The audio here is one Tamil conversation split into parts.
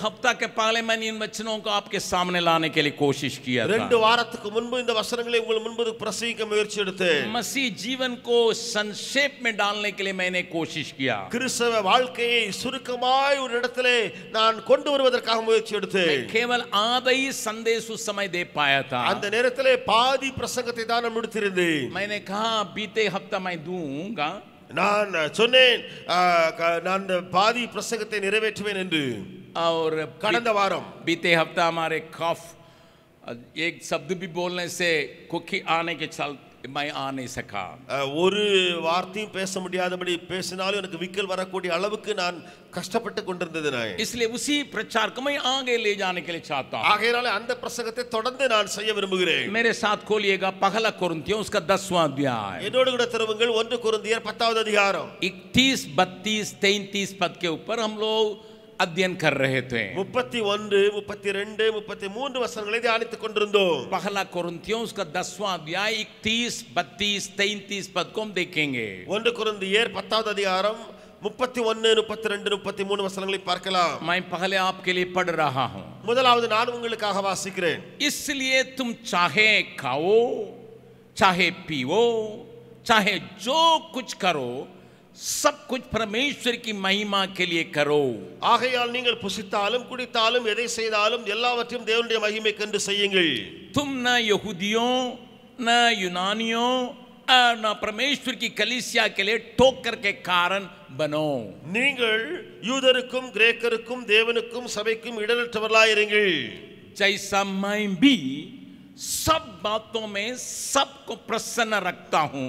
हफ्ता के पहले मैंने इन वचनों को आपके सामने लाने के लिए कोशिश किया था। 2 வாரத்துக்கு முன்பு இந்த வசனங்களை உங்கள் முன்பு பிரசங்கிக்க முயற்சி எடுத்தேன். मसीह जीवन को संक्षेप में डालने के लिए मैंने कोशिश किया. கிறிஸ்தவ வாழ்க்கையை சுருக்கமாய் ஒரு இடத்திலே நான் கொண்டு வருவதற்காக முயற்சி எடுத்தேன். केवल आधा ही संदेश उस समय दे पाया था. அந்த நேரத்திலே பாதி பிரசங்கத்தை தான் நான் முடித்திருந்தேன். मैंने कहा बीते हफ्ता मैं दूंगा. நான் சொன்னேன் நான் பாதி பிரசங்கத்தை நிறைவேற்றுவேன் என்று. और கடந்த வாரம் बीते हफ्ता हमारे कफ एक शब्द भी बोलने से कुकी आने के चल मैं आ नहीं सका. ஒரு வார்த்தையும் பேச முடியாதபடி பேசினாலும் எனக்கு விக்கல் வரக்கூடிய அளவுக்கு நான் கஷ்டப்பட்டு கொண்டிருந்தது. நான் इसलिए उसी प्रचार को मैं आगे ले जाने के लिए चाहता हूं. ஆகையால அந்த பிரசங்கத்தை தொடர்ந்து நான் செய்ய விரும்புகிறேன். मेरे साथ खोलिएगा पहला कुरिन्थियों उसका 10वां अध्याय. என்னோடு கூட திரும்புங்கள் 1 கொரிந்தியர் 10வது அதிகாரம் 31 32 33 पद के ऊपर हम लोग अध्ययन कर रहे थे. 31 32 33 வசனங்களை தியானித்துக் கொண்டிருந்தோம். पहला कुरिन्थियों उसका 10वां अध्याय 31 32 33 पद को हम देखेंगे. 1 கொரிந்தியர் 10வது அதிகாரம் 31 32 33 வசனங்களை பார்க்கலாம். मैं पहले आपके लिए पढ़ रहा हूं. முதலாவது நான் உங்களுக்காக வாசிக்கிறேன். इसलिए तुम चाहे खाओ चाहे पियो चाहे जो कुछ करो सब कुछ परमेश्वर की महिमा के लिए करो. ஆகையால் நீங்கள் புசித்தாலும் குடித்தாலும் எதை செய்தாலும் எல்லாவற்றையும் தேவனுடைய மகிமைக்கென்று செய்யுங்கள். तुम न यहूदियों न यूनानियों न परमेश्वर की कलीसिया के लिए ठोकर के कारण बनो. நீங்கள் யூதருக்கும் கிரேக்கருக்கும் தேவனுக்கும் சபைக்கும் இடரற்றவர்களாயிருங்கள். जैसा मैं भी सब बातों में सबको प्रसन्न रखता हूं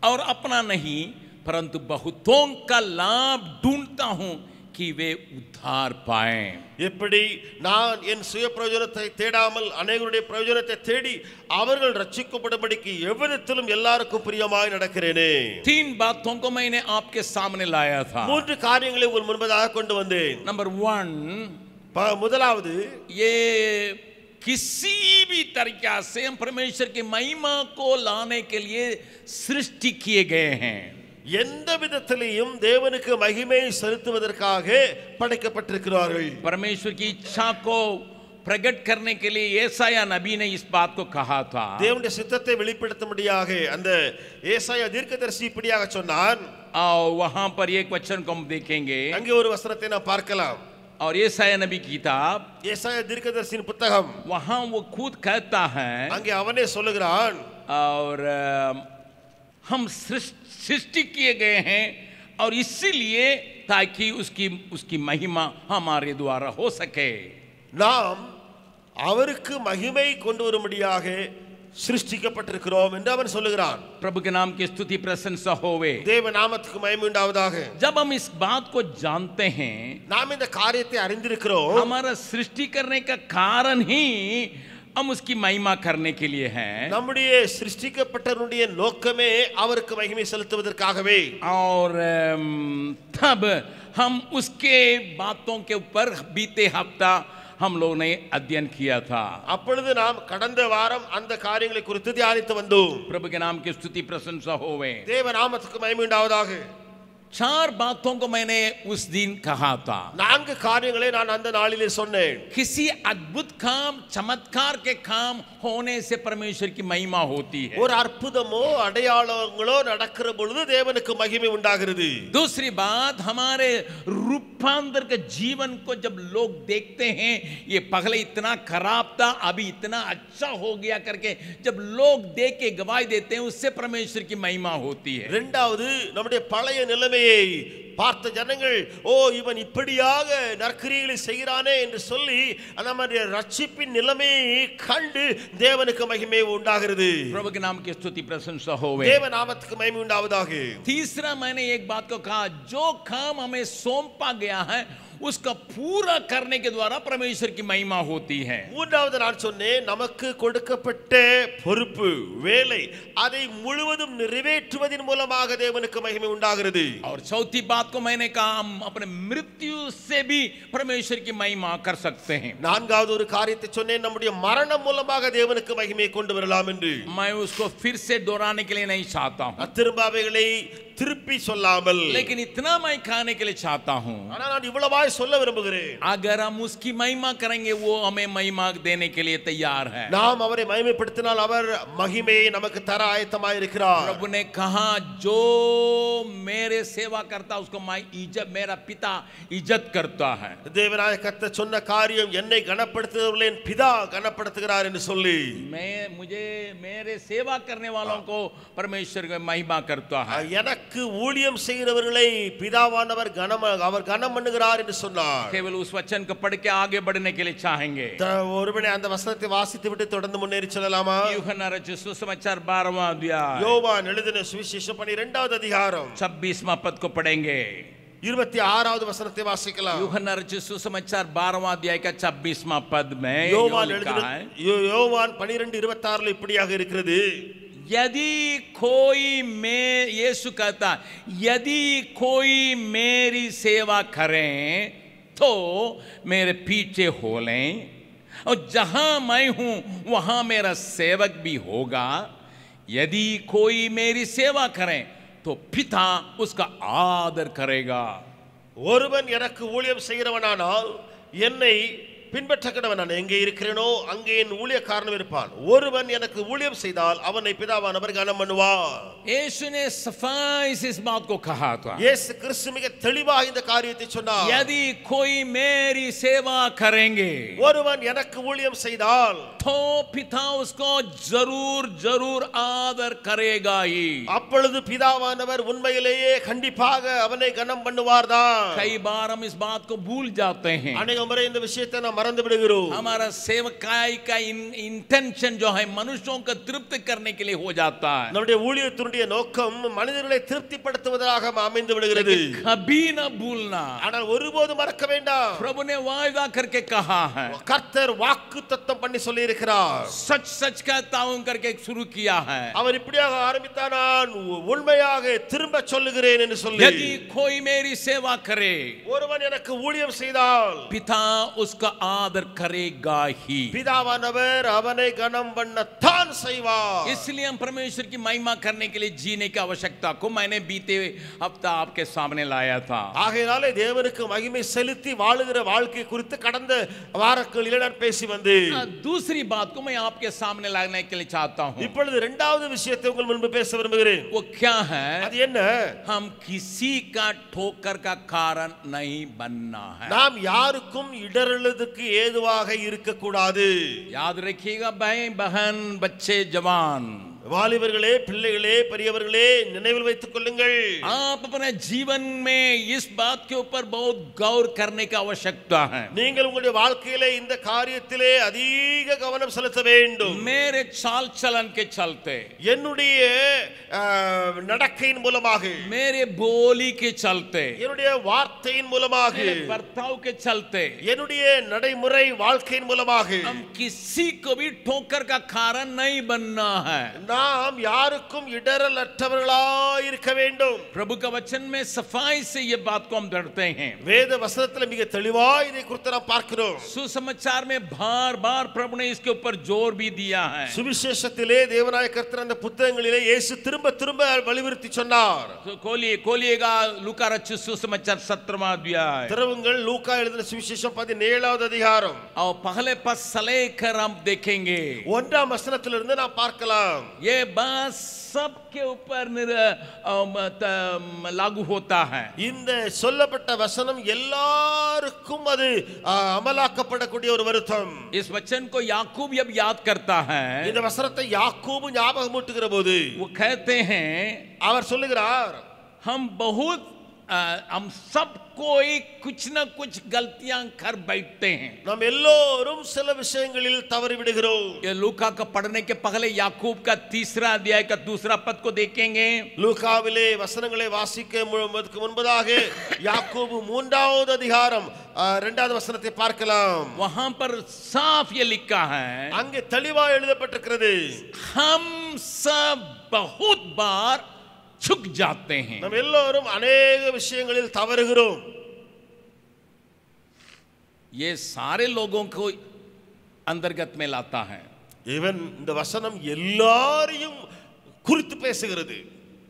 और अपना नहीं परंतु बहुतों का लाभ ढूंढता हूं कि वे उद्धार पाएं. எப்படி நான் என் சுய பிரயோஜனத்தை தேடாமல் அநேகருடைய பிரயோஜனத்தை தேடி அவர்கள் ரட்சிக்கப்படும்படிக்கு எவ்விதத்திலும் எல்லாருக்கும் பிரியமாய் நடக்கிறேனே. 3 बातों को मैंने आपके सामने लाया था. 3 காரியங்களை உங்கள் முன்பதாக கொண்டு வந்தேன். नंबर 1 முதலாவது ये किसी भी तरीका से हम परमेश्वर की महिमा को लाने के लिए सृष्टि किए गए हैं. எந்த விதத்திலேயும் தேவனுக்கு மகிமை செலுத்துவதற்காக படைக்கப்பட்டிருக்கிறார்கள். परमेश्वर की इच्छा को प्रकट करने के लिए ஏசாயா नबी ने इस बात को कहा था. தேவனுடைய சித்தத்தை வெளிப்படுத்தும்படியாக அந்த ஏசாயா தீர்க்கதரிசி இப்படியாக சொன்னான். और वहां पर एक वचन को हम देखेंगे. அங்கே ஒரு வசனத்தை நாம் பார்க்கலாம். और ஏசாயா नबी की किताब ஏசாயா தீர்க்கதரிசியின் புத்தகம் वहां वो खुद कहता है. அங்கே அவனே சொல்லுகிறான். और हम सृष्टि किए गए हैं और इसीलिए ताकि उसकी महिमा हमारे द्वारा हो सके. நாம் அவருக்கு மகிமை கொண்டு வரும்படியாக சிருஷ்டிக்கப்பட்டிருக்கிறோம் என்று அவன் சொல்லுகிறான். प्रभु के नाम की स्तुति प्रशंसा होवे. தேவ நாமத்துக்கு மகிமை உண்டாவதாக. जब हम इस बात को जानते हैं நாம் இந்த காரியத்தை அறிந்திருக்கிறோம். हमारा सृष्टि करने का कारण ही हम उसकी महिमा करने के लिए है. நம்முடைய சிருஷ்டிக்கப்பட்டவருடைய நோக்கமே அவருக்கு மகிமை செலுத்துவதற்காகவே. और तब हम उसके बातों के ऊपर बीते हफ्ता हम लोग ने अध्ययन किया था. அப்பொழுது நாம் கடந்த வாரம் அந்த காரியங்களை குறித்து தியானித்து வந்தோம். प्रभु के नाम की स्तुति प्रशंसा होवे. தேவ நாமத்துக்கு மகிமை உண்டாவதாக. 4 बातों को मैंने उस दिन कहा था. 4 காரியங்களை நான் அந்த நாளிலே சொன்னேன். किसी अद्भुत काम चमत्कार के काम होने से परमेश्वर की महिमा होती है. ஒரு அற்புதமோ அடையாளங்களோ நடக்கிற பொழுது தேவனுக்கு மகிமை உண்டாகிறது. दूसरी बात हमारे रूपांतर के जीवन को जब लोग देखते हैं ये पहले इतना खराब था अभी इतना अच्छा हो गया करके जब लोग देख के गवाही देते हैं उससे परमेश्वर की महिमा होती है. இரண்டாவது நம்முடைய பழைய நிலைமையை பார்த்த ஜனங்கள் ஓ இவன் இப்படியாக நற்கிரியைகளை செய்கிறானே என்று சொல்லி நம்முடைய ரட்சிப்பின் நிலைமையை கண்டு தேவனுக்கு மகிமை உண்டாகிறது. प्रभु के नाम की स्तुति प्रशंसा होवे. தேவ நாமத்துக்கு மகிமை உண்டாவதாக. तीसरा मैंने एक बात को कहा जो काम हमें सौंपा गया है उसका पूरा करने के द्वारा परमेश्वर की महिमा होती है. மூன்றாவது நான் சொன்னேன் நமக்கு கொடுக்கப்பட்ட பொறுப்பு வேலை அதை முழுவதும் நிறைவேற்றுவதன் மூலமாக தேவனுக்கு மகிமை உண்டாகிறது. और चौथी बात को मैंने कहा हम अपने मृत्यु से भी परमेश्वर की महिमा कर सकते हैं. நான்காவது ஒரு காரியத்தை சொன்னேன் நம்முடைய மரணம் மூலமாக தேவனுக்கு மகிமையை கொண்டு வரலாம் என்று. मैं उसको फिर से दोहराने के लिए नहीं चाहता हूं. திரும்ப அவைகளை திருப்பி சொல்லாமல் लेकिन इतना मैं कहने के लिए चाहता हूं, ஆனா நான் இவ்வளவாய் சொல்ல விரும்புகிறேன். अगर हम उसकी महिमा करेंगे वो हमें महिमा देने के लिए तैयार है. நாம் அவரை மகிமைப்படுத்தினால் அவர் மகிமையை நமக்கு தர ஆயத்தமாய் இருக்கிறார். प्रभु ने कहा जो मेरे सेवा करता उसको मैं इज्जत, मेरा पिता इज्जत करता है. தேவனாய கர்த்தர் சொன்ன காரியம் என்னை கனப்படுத்துகிறவர்களே என் பிதா கனப்படுத்துகிறார் என்று சொல்லி मुझे मेरे सेवा करने वालों को परमेश्वर की महिमा करता है. எனக்கு ஊழியம் செய்கிறவர்களை பிதாவானவர் அவர் கனம் பண்ணுகிறார் என்று சொன்னார். केवल उस वचन को पढ़ के आगे बढ़ने के लिए चाहेंगे. ஒருவனே அந்த வசனத்தை வாசித்து விட்டு தொடர்ந்து முன்னேறி செல்லலாமா? यूहन्ना रचित सुसमाचार 12वां अध्याय, யோவான் எழுதின சுவிசேஷம் 12வது அதிகாரம் 26वां पद को पढ़ेंगे. 26வது வசனத்தை வாசிக்கலாம். यूहन्ना रचित सुसमाचार 12वां अध्याय का 26वां पद में யோவான் எழுதின யோவான் 12:26 இப்படியாக இருக்கிறது. यदि कोई यीशु कहता यदि कोई मेरी सेवा करें तो मेरे पीछे हो लें, और जहां मैं हूं वहां मेरा सेवक भी होगा. यदि कोई मेरी सेवा करें तो पिता उसका आदर करेगा. ஒருவன் எனக்கு ஊழியம் செய்கிறவனானால் என்னை பின்பற்றக்கடவன். நான் எங்கே இருக்கிறேனோ அங்கே என் ஊழியக்காரனும் இருப்பான். ஒருவன் எனக்கு ஊழியம் செய்தால் அவனை பிதாவானவர் கனம் பண்ணுவார். यीशु ने सफाई से इस बात को कहा था. இயேசு கிறிஸ்து மிக தெளிவாக இந்த காரியத்தை சொன்னார். यदि कोई मेरी सेवा करेंगे, ஒருவன் எனக்கு ஊழியம் செய்தால் तो पिता उसको जरूर जरूर आदर करेगा ही. அப்பொழுது பிதாவானவர் உண்மையிலேயே கண்டிப்பாக அவனை கனம் பண்ணுவார்தான். कई बार हम इस बात को भूल जाते हैं. अनेक முறை இந்த விஷயத்தை நாம் மறந்து விடுகிறோம். हमारा सेवकाई का इंटेंशन जो है मनुष्यों को तृप्त करने के लिए हो जाता है. நம்முடைய ஊழியத்தினுடைய நோக்கம் மனிதர்களை திருப்திப்படுத்துவதாக அமைந்து விடுகிறது. कभी न भूलना, ஆனால் ஒருபோதும் மறக்க வேண்டாம். प्रभु ने वायदा करके कहा है, கர்த்தர் வாக்குத்தத்தம் பண்ணி சொல்லி இருக்கிறார். सच सच कहता हूं करके शुरू किया है. அவர் இப்படியாக ஆரம்பித்தார், நான் உண்மையாக திரும்ப சொல்லுகிறேன் என்று சொல்லி. यदि कोई मेरी सेवा करे, ஒருவன் எனக்கு ஊழியம் செய்தால் पिता उसका आदर करेगा ही. பிதாவானவர் அவனை கனம் பண்ணத்தான் செய்வார். इसलिए हम परमेश्वर की महिमा करने के लिए जीने की आवश्यकता को मैंने बीते हफ्ता आपके सामने लाया था. ஆகையாலே தேவனுக்கு மகிமை செலுத்தி வாழுகிற வாழ்க்கை குறித்து கடந்த வாரங்களிலே நான் பேசி வந்தேன். दूसरी बात को मैं आपके सामने लाने के लिए चाहता हूं. இப்பொழுது இரண்டாவது விஷயத்தை உங்கள் முன்பு பேச விரும்புகிறேன். वो क्या है? அது என்ன? हम किसी का ठोकर का कारण नहीं बनना है. நாம் யாருக்கும் இடறலுக்கு ஏதுவாக இருக்க கூடாது. याद रखिएगा भाई बहन बच्चे जवान, வாலிபர்களே, பிள்ளைகளே, பெரியவர்களே, நினைவில் வைத்துக் கொள்ளுங்கள். आप अपने जीवन में इस बात के ऊपर बहुत गौर करने की आवश्यकता है. நீங்கள் உங்களுடைய வாழ்க்கையிலே இந்த காரியத்திலே அதிக கவனம் செலுத்த வேண்டும். मेरे चाल चलन के चलते, என்னுடைய நடக்கையின் மூலமாக, मेरे बोली के चलते, என்னுடைய வார்த்தையின் மூலமாக, मेरे बर्ताव के चलते, என்னுடைய நடைமுறை வாழ்க்கையின் மூலமாக हम किसी को भी ठोकर का कारण नहीं बनना है. நாம் யாருக்கும் இடரலற்றவர்களாய் இருக்க வேண்டும். प्रभु का वचन में सफाई से ये बात को हम धरते हैं. வேத வசனத்தில் மிக தெளிவாய் இதை குறித்து நாம் பார்க்கிறோம். सुसमाचार में बार बार प्रभु ने इसके ऊपर जोर भी दिया है. சுவிசேஷத்திலே தேவனாய கர்த்தர் அந்த புத்தகங்களிலே இயேசு திரும்ப திரும்ப வலியுறுத்தி சொன்னார். तो खोलिएगा लूका रचित सुसमाचार 17वां अध्याय, திறவுங்கள் லூக்கா எழுதின சுவிசேஷம் 17வது அதிகாரம். और पहले पद से लेकर हम देखेंगे. 1ஆம் வசனத்திலிருந்து நாம் பார்க்கலாம். ये बात सबके ऊपर लागू होता है. இந்த சொல்லப்பட்ட வசனம் எல்லாருக்கும் அது அமலாக்கப்படக்கூடிய ஒரு வருத்தம். इस वचन को याकूब जब याद करता है, இந்த வசனத்தை யாக்கோபு ஞாபகமூட்டுகிற போது वो कहते हैं, அவர் சொல்லுகிறார், हम सब कोई कुछ न कुछ गलतियां कर बैठते हैं. நாம் எல்லோரும் சில விஷயங்களில் தவறி விடுகிறோம். ये लूका का पढ़ने के पहले याकूब का 3रा अध्याय का 2रा पद को देखेंगे. லூகாவிலே வசனங்களை வாசிக்க முன்பதாக யாக்கோபு 3வது அதிகாரம் 2வது வசனத்தை பார்க்கலாம். वहां पर साफ ये लिखा है, அங்கே தெளிவாக எழுதப்பட்டிருக்கிறது, हम सब बहुत बार चूक जाते हैं. நாம் எல்லோரும் अनेक விஷயங்களில் தவறுகிறோம். ये सारे लोगों को अंतर्गत में लाता है. இவன் இந்த வசனம் எல்லாரையும் குறித்து பேசுகிறது.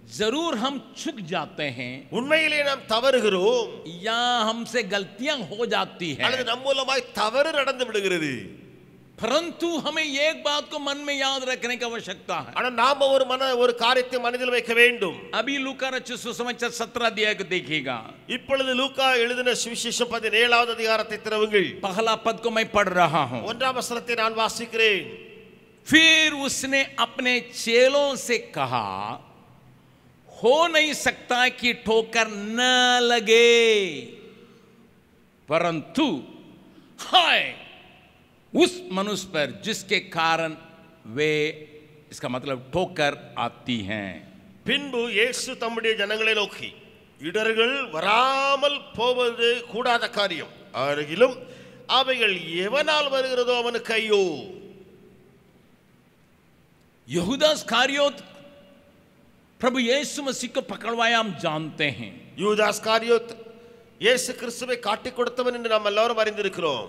जरूर हम चूक जाते हैं உண்மையிலே நாம் தவறுகிறோம் या हमसे गलतियां हो जाती हैं, அல்லது நம் மூலமாய் தவறு நடந்து விடுகிறது. परंतु हमें एक बात को मन में याद रखने की आवश्यकता है. ஆனா நாம ஒரு காரியத்தை மனதில் வைக்க வேண்டும். अभी लूका रचित सुसमाचार 17 अध्याय को देखिएगा. இப்பொழுது லூக்கா எழுதின சுவிசேஷம் 17வது அதிகாரத்தை திறவுங்கள். पहला पद को मैं पढ़ रहा हूं. 1ஆம் வசனத்தை நான் வாசிக்கிறேன். फिर उसने अपने चेलों से कहा, हो नहीं सकता कि ठोकर न लगे, परंतु हाय उस मनुष्य पर जिसके कारण वे, इसका मतलब ठोकर आती हैं. பின்பு இயேசு தம்முடைய ஜனங்களை நோக்கி, இடர்கள் வராமல் போவது கூடாத காரியம், ஆகிலும் அவைகள் எவனால் வருகிறதோ அவனுக்கு ஐயோ. यहूदा इस्करियोत प्रभु यीशु मसीह को पकड़वाया हम जानते हैं. யூதா இஸ்காரியோத் இயேசு கிறிஸ்துவை காட்டிக் கொடுத்தவன் என்று நாம் எல்லாரும் அறிந்திருக்கிறோம்.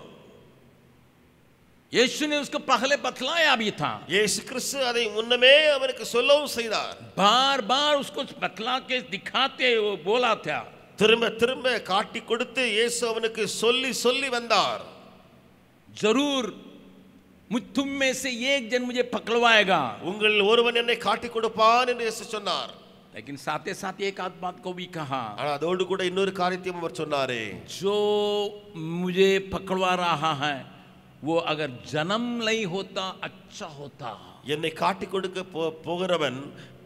यीशु ने उसको पहले बतलाया भी था. இயேசு கிறிஸ்து அதை முன்னமே அவனுக்கு சொல்லவும் செய்தார். बार बार उसको बतला के दिखाते वो बोला था. திரும்ப திரும்ப காட்டிக் கொடுத்து இயேசு அவனுக்கு சொல்லி சொல்லி வந்தார். जरूर तुम में से एक जन मुझे पकड़वाएगा. உங்கள் ஒருவன் என்னை காட்டிக் கொடுப்பான் என்று இயேசு சொன்னார். लेकिन साथ ही साथ एक आध बात को भी कहा, ஆனா அதோடு கூட இன்னொரு காரியத்தையும் அவர் சொன்னாரே, जो मुझे पकड़वा रहा है वो अगर जन्म नहीं होता अच्छा होता. என்னை காட்டிக் கொடுக்க போகிறவன்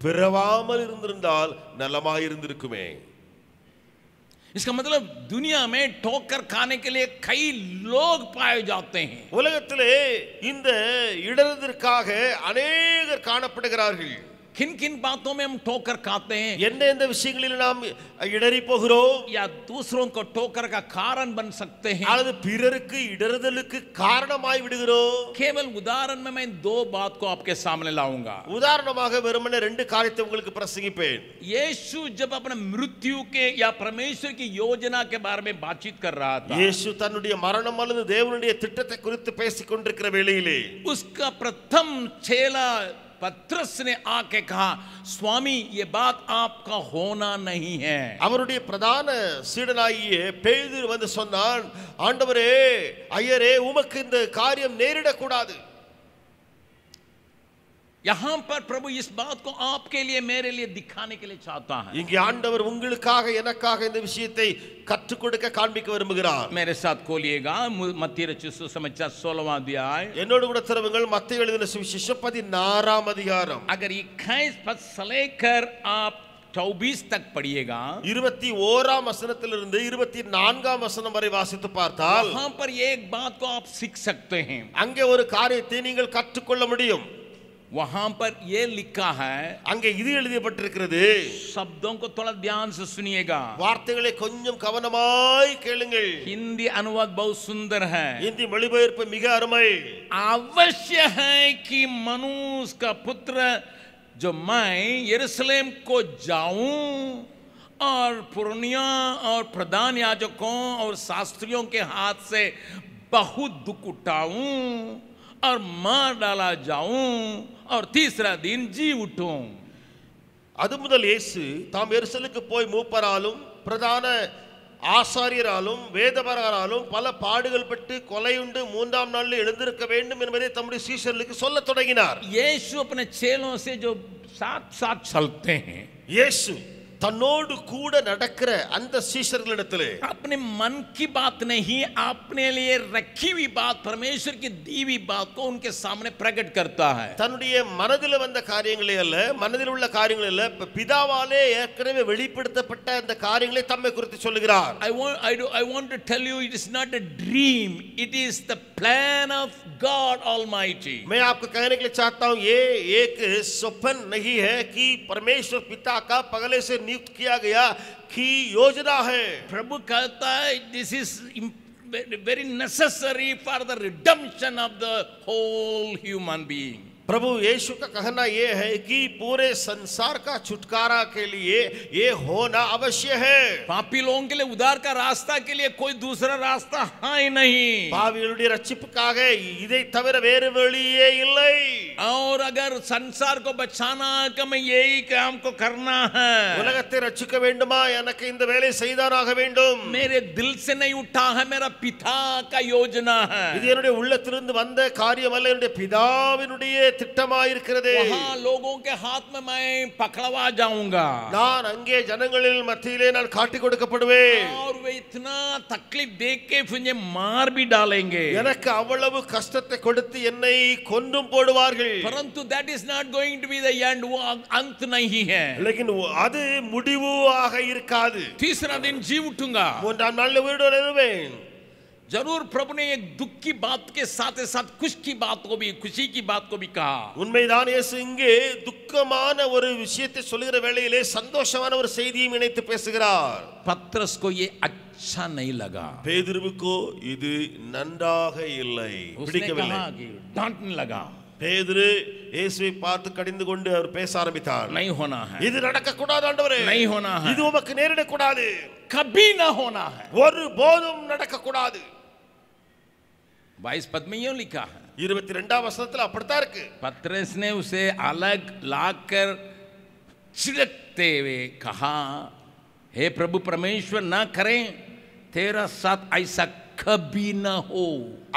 பிறவாமல் இருந்திருந்தால் நலமாய் இருந்திருக்குமே. इसका मतलब दुनिया में ठोकर खाने के लिए कई लोग पाए जाते हैं. உலகத்திலே இந்த இடர்தற்காக அநேகர் காணப்படுகிறார்கள். किन किन बातों में हम ठोकर खाते हैं எந்த விஷயங்களில் நாம் இடறி போகிறோம், या दूसरों को ठोकर का कारण बन सकते हैं, அல்லது பிறருக்கு இடறுதலுக்கு காரணமாய் விடுகிறோம். केवल उदाहरण में मैं दो बात को आपके सामने लाऊंगा. உதாரணமாக வெறுமனே ரெண்டு காரியத்தை உங்களுக்கு பிரசங்கிப்பேன். यीशु जब अपने मृत्यु के या परमेश्वर की योजना के बारे में बातचीत कर रहा था, இயேசு தன்னுடைய மரணம் அல்லது தேவனுடைய திட்டத்தை குறித்து பேசிக் கொண்டிருக்கிற வேளையிலே उसका प्रथम चेला पत्रस ने आके कहा, स्वामी ये बात आपका होना नहीं है. அவருடைய பிரதான சீடனாகிய பேதுரு வந்து சொன்னான், ஆண்டவரே ஐயரே உமக்கு இந்த காரியம் நேரிடக்கூடாது. यहां पर प्रभु इस बात को आपके लिए मेरे लिए दिखाने के लिए चाहता है. இங்கே ஆண்டவர் உங்களுக்காக எனக்காக இந்த விஷயத்தை கற்றுக் கொடுக்க காண்பிக்க விரும்புகிறார். मेरे साथ खोलिएगा मत्ती रचित सुसमाचार 16वां अध्याय. என்னோடு கூட திறவுங்கள் மத்தேயு எழுதின சுவிசேஷம் 16ஆம் அதிகாரம். अगर 21 पद से लेकर आप 24 तक पढ़िएगा, 21ஆம் வசனத்திலிருந்து 24ஆம் வசனம் வரை வாசித்து பார்த்தால் वहां पर एक बात को आप सीख सकते हैं. அங்கே ஒரு காரியத்தை நீங்கள் கற்றுக்கொள்ள முடியும். वहां पर ये लिखा है, அங்கே இது எழுதப்பட்டிருக்கிறது. शब्दों को थोड़ा ध्यान से सुनिएगा. வார்த்தைகளை கொஞ்சம் கவனமாய் கேளுங்கள். हिंदी अनुवाद बहुत सुंदर है. இந்தி மொழிபெயர்ப்பு மிக அருமை. अवश्य है कि मनुष्य का पुत्र जो मैं यरूशलेम को जाऊं और पुरनिया और प्रधान याजकों और शास्त्रियों के हाथ से बहुत दुख उठाऊं और मार डाला जाऊं और तीसरा दिन जी उठूं. அது முதல் இயேசு தாம் எருசலேமுக்கு போய் மூப்பராலும் பிரதான ஆசாரியராலும் வேதபரராலும் பல பாடுகள் பட்டு கொலையுண்டு மூன்றாம் நாளில் எழுந்திருக்க வேண்டும் என்பதை தம்முடைய சீஷர்களுக்கு சொல்லத் தொடங்கினார். यीशु अपने चेलों से जो साथ साथ चलते हैं, இயேசு தன்னோடு கூட நடக்கிற அந்த சீஷர்களிடத்திலே अपने मन की बात नहीं, अपने लिए रखी हुई बात, परमेश्वर की दी हुई बात को उनके सामने प्रकट करता है. தன்னுடைய மனதில் வந்த காரியங்களே அல்ல, மனதில் உள்ள காரியங்கள் அல்ல, பிதாவாலே ஏற்கனவே வெளிப்படுத்தப்பட்ட அந்த காரியங்களை தம்மை குறித்து சொல்லுகிறார். I want to tell you, it is not a dream, it is the plan of God Almighty. मैं आपको कहने के लिए चाहता हूं, ये एक स्वप्न नहीं है कि परमेश्वर पिता का पहले से नियुक्त किया गया कि योजना है. प्रभु कहता है, this is very necessary for the redemption of the whole human being. प्रभु यीशु का कहना ये है कि पूरे संसार का छुटकारा के लिए ये होना अवश्य है। पापी लोगों के लिए उद्धार का रास्ता के लिए कोई दूसरा रास्ता है ही नहीं। பாவிகளுடைய ரட்சிப்புக்காக இதை தவிர வேறு வழியே இல்லை। और अगर संसार को बचाना कि मैं यही काम को करना है, உலகத்தை ரட்சிக்க வேண்டுமா எனக்கு இந்த வேலை செய்தானாக வேண்டும், मेरे दिल से नहीं उठा है, मेरा पिता का योजना है। இது என்னுடைய உள்ளத்திலிருந்து வந்த காரியம் அல்ல, என்னுடைய பிதாவினுடைய திட்டமாய் இருக்கிறது। वहां लोगों के हाथ में मैं पकड़वा जाऊंगा, நான் அங்கே ஜனங்களின் மத்தியிலே நான் காட்டி கொடுக்கப்படுவேன்। और वे इतना तकलीफ देख के मुझे मार भी डालेंगे, எனக்கு அவ்வளவு கஷ்டத்தை கொடுத்து என்னை கொன்றும் போடுவார்கள்। परंतु that is not going to be the end, वो अंत नहीं है। लेकिन அது முடிவாக இருக்காது। तीसरा दिन जी उठूंगा, மூன்றாம் நாள் உயிரோடு எழுவேன்। जरूर प्रभु ने एक दुख की बात के साथ साथ खुशी की बात को भी कहा। உண்மைதான், இயேசு இங்கே துக்கமான ஒரு விஷயத்தை சொல்லுகிற வேளையிலே சந்தோஷமான ஒரு செய்தியை இணைத்து பேசுகிறார்। पत्रस को ये अच्छा नहीं लगा, பேதுருவுக்கு இது நன்றாக இல்லை, பிடிக்கவில்லை, डांटने लगा। பேதுரு இயேசுவை பார்த்து கடிந்து கொண்டு அவர் பேச ஆரம்பித்தார்। नहीं होना है, இது நடக்க கூடாது ஆண்டவரே, नहीं होना है, இது உமக்கு நேரிட கூடாது, कभी ना होना है, ஒரு போதும் நடக்க கூடாது। 22 पद में यूं लिखा है, 22ஆம் வசனத்துல அப்படித்தான் இருக்கு। पत्रस ने उसे अलग लाकर छिड़कते हुए कहा, हे प्रभु परमेश्वर ना करें, तेरा साथ ऐसा कभी ना हो।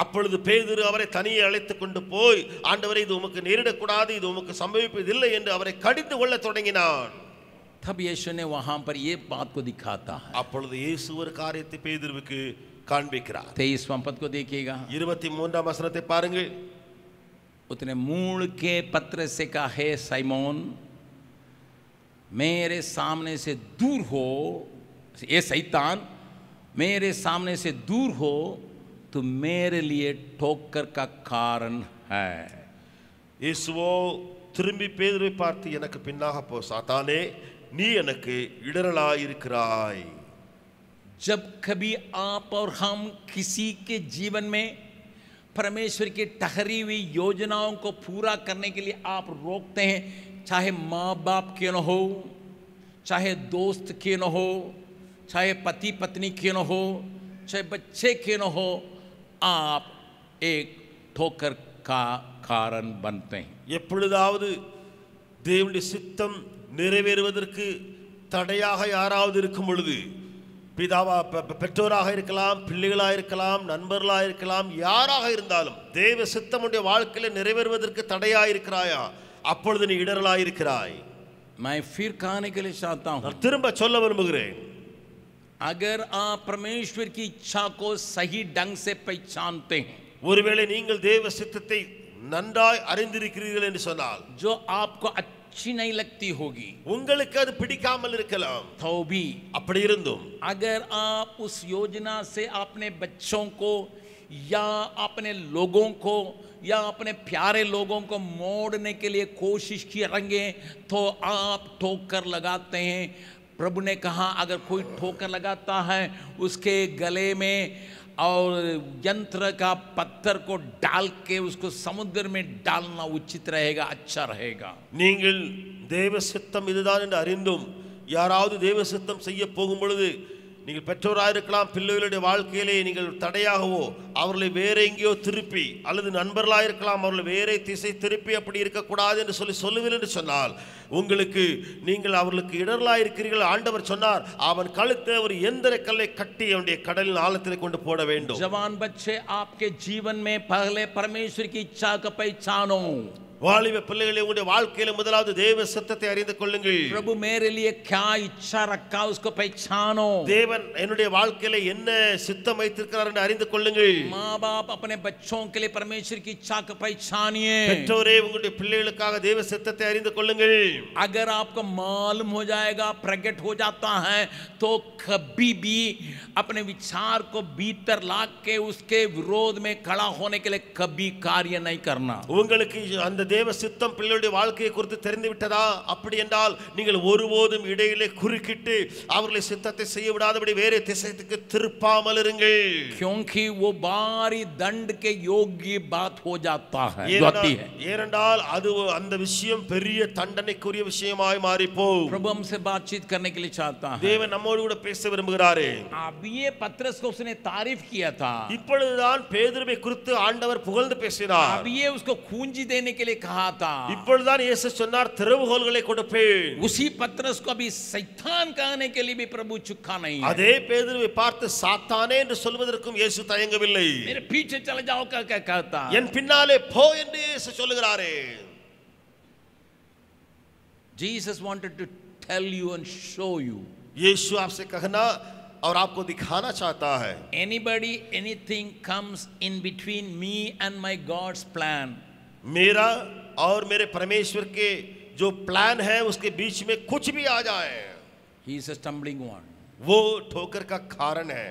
அப்பொழுது பேதுரு அவரை தனியே அழைத்துக் கொண்டு போய், ஆண்டவரே இது உமக்கு நேரிடக்கூடாது, இது உமக்கு சம்பவிப்பதில்லை என்று அவரை கடிந்து கொள்ள தொடங்கினான்। तब यीशु ने वहां पर ये बात को दिखाता है। அப்பொழுது இயேசு ஒரு காரியத்தை பேதுருவுக்கு காண்பிக்கிறார்। 23वां पद को देखिएगा, 23ஆம் வசனத்தை பாருங்கள்। उतने मूल के पत्र से कहा, हे साइमोन, मेरे सामने से दूर हो, ये शैतान, मेरे सामने से दूर हो, तो मेरे लिए ठोकर का कारण है। இயேசுவோ திரும்பி பேதுருவை பார்த்து, எனக்கு பின்னாக போ சாத்தானே, நீ எனக்கு இடரலாயிருக்கிறாய்। जब कभी आप और हम किसी के जीवन में परमेश्वर की ठहरी हुई योजनाओं को पूरा करने के लिए आप रोकते हैं, चाहे माँ बाप क्यों न हो, चाहे दोस्त क्यों न हो, चाहे पति पत्नी क्यों न हो, चाहे बच्चे क्यों न हो, आप एक ठोकर का कारण बनते हैं। எப்பொழுதாவது தேவனுடைய சித்தம் நிறைவேறுவதற்கு தடையாக யாராவது இருக்கும் பொழுது, பிதாவா பெற்றோராக இருக்கலாம், பிள்ளைகளாக இருக்கலாம், நண்பர்களாக இருக்கலாம், யாராக இருந்தாலும் தேவ சித்தம் உடைய வாழ்க்கையில் நிறைவேறுவதற்கு தடையாக இருக்கிறாயா, அப்பொழுது நீ இடரலாக இருக்கிறாய்। मैं फिर कहने के लिए चाहता हूं, நான் திரும்ப சொல்ல விரும்புகிறேன், अगर आप परमेश्वर की इच्छा को सही ढंग से पहचानते हैं, ஒருவேளை நீங்கள் தேவ சித்தத்தை நன்றாய் அறிந்திருக்கிறீர்கள் என்று சொன்னால், जो आपको अच्छी नहीं लगती होगी, உங்களுக்கு அது பிடிக்காமல் இருக்கலாம், तो भी அப்படி இருந்தும் अगर आप उस योजना से अपने बच्चों को या अपने लोगों को या अपने प्यारे लोगों को मोड़ने के लिए कोशिश करेंगे, तो आप ठोकर लगाते हैं। प्रभु ने कहा, अगर कोई ठोकर लगाता है, उसके गले में और यंत्र का पत्थर को डाल के उसको समुद्र में डालना उचित रहेगा, अच्छा रहेगा। நீங்கள் தேவ சித்தம் இதுதான் என்று அறிந்தும் யாராவது தேவ சித்தம் செய்ய போகும் பொழுது, நீங்கள் பெற்றோராக இருக்கலாம், பிள்ளைகளுடைய வாழ்க்கையிலே நீங்கள் தடையாகவோ அவர்களை வேற எங்கேயோ திருப்பி, அல்லது நண்பர்களாக இருக்கலாம், அவர்களை வேற திசை திருப்பி அப்படி இருக்கக்கூடாது என்று சொல்லுவீர்கள் என்று சொன்னால், உங்களுக்கு நீங்கள் அவர்களுக்கு இடரலாக இருக்கிறீர்கள்। ஆண்டவர் சொன்னார், அவன் கழுத்தை ஒரு எந்திர கல்லை கட்டி அவனுடைய கடலின் ஆழத்தில் கொண்டு போட வேண்டும்। जवान बच्चे, आपके जीवन में पहले परमेश्वर की इच्छा का पहचानो। வாலிப பிள்ளைகளே, உங்களுடைய வாழ்க்கையில முதலாவது தேவ சித்தத்தை அறிந்து கொள்ளுங்கள்। प्रभु मेरे लिए क्या इच्छा रखा उसको पहचानो। தேவன் என்னுடைய வாழ்க்கையில என்ன சித்தம் வைத்திருக்கிறார் என்று அறிந்து கொள்ளுங்கள்। माँ बाप अपने बच्चों के लिए परमेश्वर की इच्छा को पहचानिए। பெற்றோரே, உங்களுடைய பிள்ளைகளுக்காக தேவ சித்தத்தை அறிந்து கொள்ளுங்கள்। अगर आपको मालूम हो जाएगा, प्रकट हो जाता है, तो कभी भी अपने विचार को भीतर ला के उसके विरोध में खड़ा होने के लिए कभी कार्य नहीं करना। உங்களுக்கு அந்த தேவ சித்தம் பிள்ளைகளுடைய வாழ்க்கையை குறித்து தெரிந்து விட்டதா? அப்படி என்றால் நீங்கள் ஒருபோதும் இடையிலே குறுக்கிட்டு அவர்களை சித்தத்தை செய்ய விடாதபடி வேறு திசைக்கு திருப்பாமல் இருங்கள். क्योंकि वो बारी दंड के योग्य बात हो जाता है. ஏனென்றால் அது அந்த விஷயம் பெரிய தண்டனைக்குரிய விஷயமாய் மாறி போகும். प्रभु हमसे बातचीत करने के लिए चाहता है. தேவன் நம்மோடு கூட பேச விரும்புகிறாரே. अब ये पत्रस को उसने तारीफ किया था. இப்பொழுதுதான் பேதுருவை குறித்து ஆண்டவர் புகழ்ந்து பேசினார். अब ये उसको कुंजी देने के लिए कहा था. இப்பொழுதுதான் இயேசு சொன்னார் திறவுகோல்களை கொடுப்பேன். उसी पत्रस को अभी शैतान कहने के लिए भी प्रभु चुका नहीं है. அதே பேதுருவை பார்த்து சாத்தானே என்று சொல்வதற்கும் இயேசு தயங்கவில்லை. मेरे पीछे चले जाओ क्या कहता. என் பின்னாலே போ என்று இயேசு சொல்லுகிறாரே. Jesus wanted to tell you and show you. यीशु आपसे कहना और आपको दिखाना चाहता है. Anybody, anything comes in between me and my God's plan. मेरा और मेरे परमेश्वर के जो प्लान है उसके बीच में कुछ भी आ जाए, He is a stumbling one. वो ठोकर का कारण है.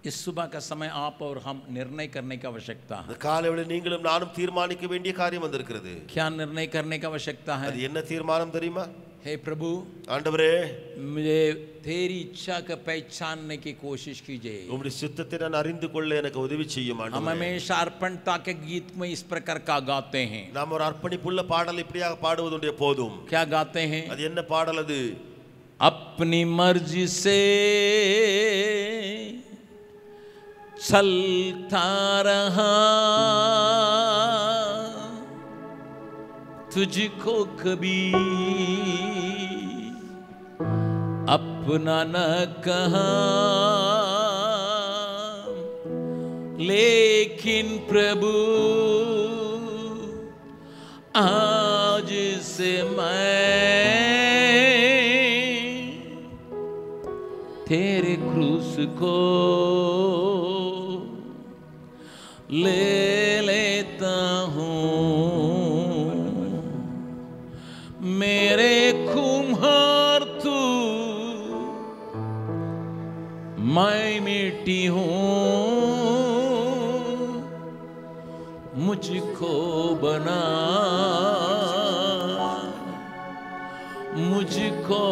इस सुबह का समय आप और हम निर्णय करने की आवश्यकता है. காலையில நீங்களும் நானும் தீர்மானிக்க வேண்டிய காரியம் வந்திருக்கிறது. क्या निर्णय करने की आवश्यकता है? அது என்ன தீர்மானம் தெரியுமா? हे प्रभु, ஆண்டவரே, मुझे तेरी इच्छा को पहचानने की कोशिश कीजिए. உம்முடைய சித்தத்தை நான் அறிந்து கொள்ள எனக்கு உதவி செய்யும் हम ஆண்டவரே. हमेशा अर्पणता के गीत में इस प्रकार का गाते हैं. நாம் ஒரு அர்ப்பணிப்புள்ள பாடல் இப்படியாக பாடுவதுடைய போதும். क्या गाते हैं? அது என்ன பாடல் அது? अपनी मर्जी से चलता रहा, तुझको कभी अपना न कहा, लेकिन प्रभु आज से मैं तेरे क्रूस को ले लेता हूँ. मेरे कुम्हार तू, मैं मिट्टी हूँ, मुझको बना, मुझको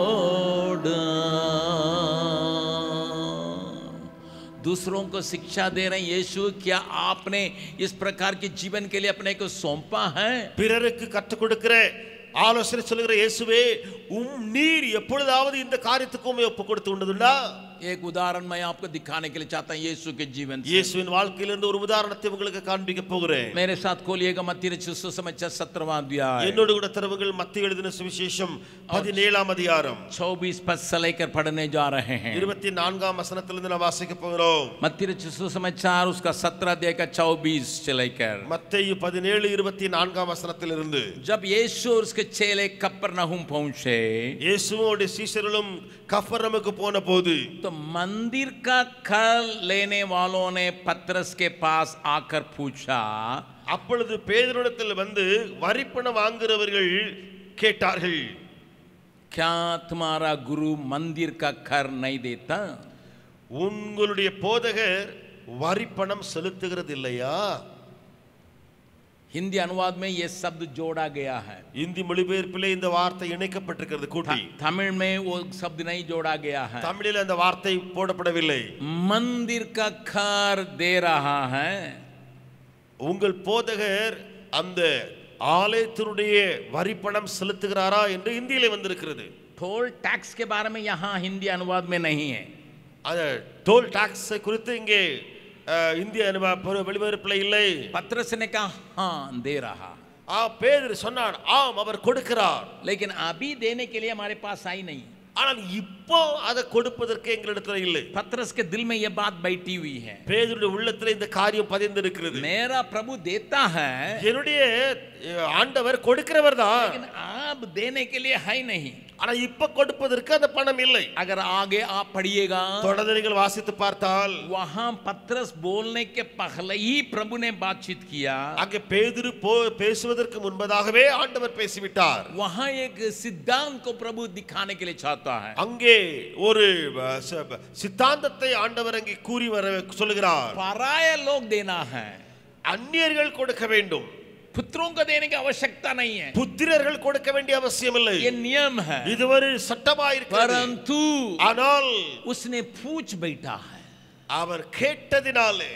दूसरों को शिक्षा दे रहे हैं. यीशु, क्या आपने इस प्रकार के जीवन के लिए अपने को सौंपा है? பிறருக்கு கற்றுக் கொடுக்கிற ஆலோசனை சொல்லுகிற இயேசுவே, நீர் எப்பொழுதாவது இந்த காரியத்துக்கு உம்மை ஒப்பு கொடுத்து உண்டதுண்டா? एक उदाहरण मैं आपको दिखाने के लिए चाहता हूं यीशु के जीवन से. இயேசுவின் வாழ்க்கையிலிருந்து ஒரு உதாரணத்தை உங்களுக்கு காண்பிக்க போகிறேன். मेरे साथ खोलिएगा मत्ती रचित सुसमाचार 17वां अध्याय. என்னோடு கூட திறவுங்கள் மத்தேயு எழுதின சுவிசேஷம் 17ஆம் அதிகாரம் 24 पद से लेकर पढ़ने जा रहे हैं. 24ஆம் வசனத்திலிருந்து நாம் வாசிக்க போகிறோம். मत्ती रचित सुसमाचार उसका 17 अध्याय का 24 से लेकर. மத்தேயு 17:24ஆம் வசனத்திலிருந்து. जब यीशु और उसके चेले कफरनहूम पहुंचे, இயேசுவோடு சீஷர்களும் கஃபர்நஹூமுக்கு போன போது, तो मंदिर का कर लेने वालों ने पतरस के पास आकर पूछा. அப்பொழுது பேதுருவிடத்தில் வந்து வரிப்பணம் வாங்குறவர்கள் கேட்டார்கள், क्या तुम्हारा गुरु मंदिर का कर नहीं देता? உங்களுடைய போதகர் வரிப்பணம் செலுத்துகிறது இல்லையா? हिंदी अनुवाद में यह शब्द जोड़ा गया है. இந்தி மொழிபெயர்ப்பிலே இந்த வார்த்தை இணைக்கப்பட்டிருக்கிறது கூட்டி. तमिल में वो शब्द नहीं जोड़ा गया है. தமிழில் அந்த வார்த்தை போடப்படவில்லை. मंदिर का कर दे रहा है. உங்கள் போதகர் அந்த ஆலயத்தினுடைய வரிப்பணம் செலுத்துகிறாரா என்று இந்தியிலே வந்திருக்கிறது. टोल टैक्स के बारे में यहाँ हिंदी अनुवाद में नहीं है. அந்த டோல் டாக்ஸ் குறித்து இங்கே இந்திய வெளிவரப்பில் இல்லை. पतरस ने कहा हाँ दे रहा. பேதுரு சொன்னான், ஆம் அவர் கொடுக்கிறார். लेकिन अभी देने के लिए हमारे पास आई नहीं. ஆனால் இப்போ அதை கொடுப்பதற்கு எங்களிடத்தில் இல்லை. पतरस के दिल में यह बात बैठी हुई है. பேதுருடைய உள்ளத்தில் இந்த காரியம் பதிந்திருக்கிறது. मेरा प्रभु देता है, என்னுடைய ஆண்டவர் கொடுக்கிறவர் தான், लेकिन अब देने के लिए है नहीं. ஆனா இப்ப கொடுப்பதற்கு அந்த பணம் இல்லை. अगर आगे आप पढ़िएगा, தொடர்ந்து நீங்கள் வாசித்து பார்த்தால், वहां पतरस बोलने के पहले ही प्रभु ने बातचीत किया. அங்கே பேதுரு பேசுவதற்கு முன்பதாகவே ஆண்டவர் பேசிவிட்டார். वहां एक सिद्धांत को प्रभु दिखाने के लिए चाहता है. அங்கே ஒரு சித்தாந்தத்தை ஆண்டவர் அங்கே கூறி வர சொல்லுகிறார். पराये लोग देना है, அந்நியர்கள் கொடுக்க வேண்டும். पुत्रों को देने की आवश्यकता नहीं है, புத்திரர்கள் கொடுக்க வேண்டிய அவசியம் இல்லை. ये नियम है. இது ஒரு சட்டமாய் இருக்கிறது. परंतु ஆனால் उसने पूछ बैठा है, அவர் கேட்டதினாலே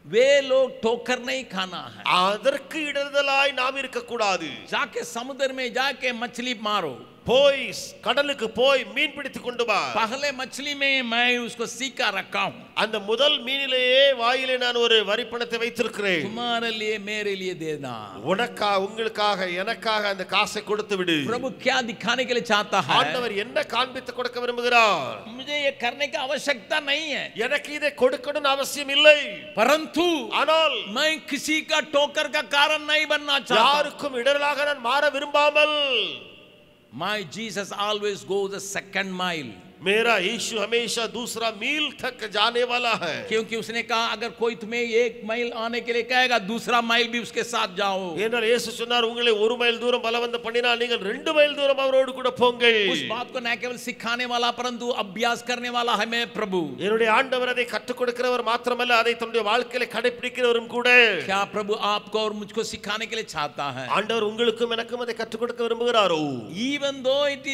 वे लोग ठोकर नहीं खाना है. அதற்கு இடர்தலாய் நாம் இருக்க கூடாது. जाके समुद्र में जाके मछली मारो, போய் கடலுக்கு போய் மீன் பிடித்து கொண்டு வா. पहले मछली में मैं उसको सीखा रखा हूं, அந்த முதல் மீனிலேயே வாயிலே நான் ஒரு வரிப்பணத்தை வைத்திருக்கிறேன். तुम्हारे लिए मेरे लिए देना. உங்களுக்காக எனக்காக அந்த காசை கொடுத்து விடு. प्रभु क्या दिखाने के लिए चाहता है? ஆண்டவர் என்ன காண்பித்து கொடுக்க விரும்புகிறார்? मुझे ये करने की आवश्यकता नहीं है, எனக்கு இதை கொடுக்கணும் அவசியம் இல்லை. परंतु ஆனால் मैं किसी का ठोकर का कारण नहीं बनना चाहता. யாருக்கும் இடரலாக நான் மாற விரும்பாமல், My Jesus always goes the second mile. मेरा यीशु हमेशा दूसरा मील तक जाने वाला है. क्योंकि उसने कहा अगर कोई तुम्हें 1 மைல் आने के लिए कहेगा, दूसरा மைல் भी उसके साथ जाओ. ஏனால் இயேசு சொன்னார், உங்களை 1 மைல் தூரம் பலவந்தம் பண்ணினால் நீங்கள் 2 மைல் தூரம் அவரோடு கூட போங்கள். उस बात को न केवल सिखाने वाला परंतु अभ्यास करने वाला है मैं प्रभु. என்னுடைய ஆண்டவர் அதை கற்றுக் கொடுக்கிறவர் மாத்திரமல்ல, அதை தன்னுடைய வாழ்க்கையில கடைபிடிக்கிறவரும் கூட. क्या प्रभु आपको और मुझको सिखाने के लिए चाहता है? ஆண்டவர் உங்களுக்கும் எனக்கும் அதை கற்றுக் கொடுக்க விரும்புகிறாரோ? Even though it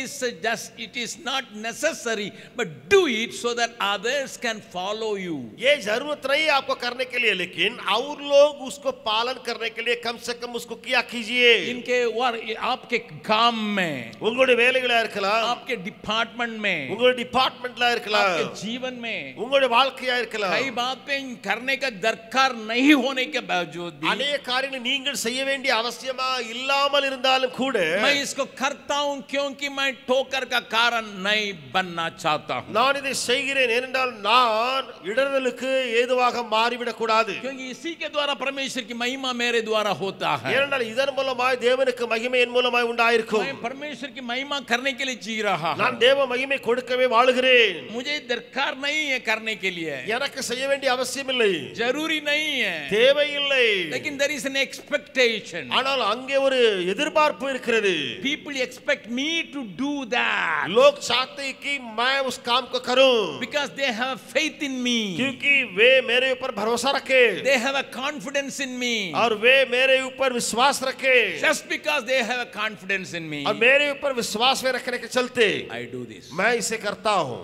is not necessary, but do it so that others can follow you. ये जरूरत नहीं है आपको करने के लिए, लेकिन और लोग उसको पालन करने के लिए कम से कम उसको किया कीजिए. इनके और आपके काम में, உங்களுடைய வேலைகளா இருக்கலாம், आपके डिपार्टमेंट में, உங்களுடைய டிபார்ட்மெண்ட்ல இருக்கலாம், आपके जीवन में உங்களுடைய வாழ்க்கையா இருக்கலாம். कई बातें करने का दरकार नहीं होने के बावजूद भी अनेक காரியங்களை நீங்கள் செய்ய வேண்டிய அவசியமா இல்லாமல் இருந்தாலும் கூட मैं इसको करता हूं क्योंकि मैं ठोकर का कारण नहीं बनना चाहता हूं. நான் இதை செய்கிறேன் ஏனென்றால் நான் இடறலுக்கு ஏதுவாக மாறிவிடக் கூடாது. क्योंकि इसी के द्वारा परमेश्वर की महिमा मेरे द्वारा होता है. ஏனென்றால் இதன் மூலமாய் தேவனுக்கு மகிமை என் மூலமாய் உண்டாயிருக்கும். मैं परमेश्वर की महिमा करने के लिए जी रहा हूं. நான் தேவ மகிமை கொடுக்கவே வாழுகிறேன். मुझे दरकार नहीं है करने के लिए, எனக்கு செய்ய வேண்டிய அவசியம் இல்லை, जरूरी नहीं है, தேவை இல்லை. लेकिन there is an expectation. ஆனால் அங்கே ஒரு எதிர்பார்ப்பு இருக்கிறது. People expect me to do that लोग चाहते हैं कि मैं उस काम को करूं, because they have faith in me, क्योंकि वे मेरे ऊपर भरोसा रखे, they have a confidence in me, और वे मेरे ऊपर विश्वास रखे. just because they have a confidence in me और मेरे ऊपर विश्वास में रखने के चलते I do this. मैं इसे करता हूं.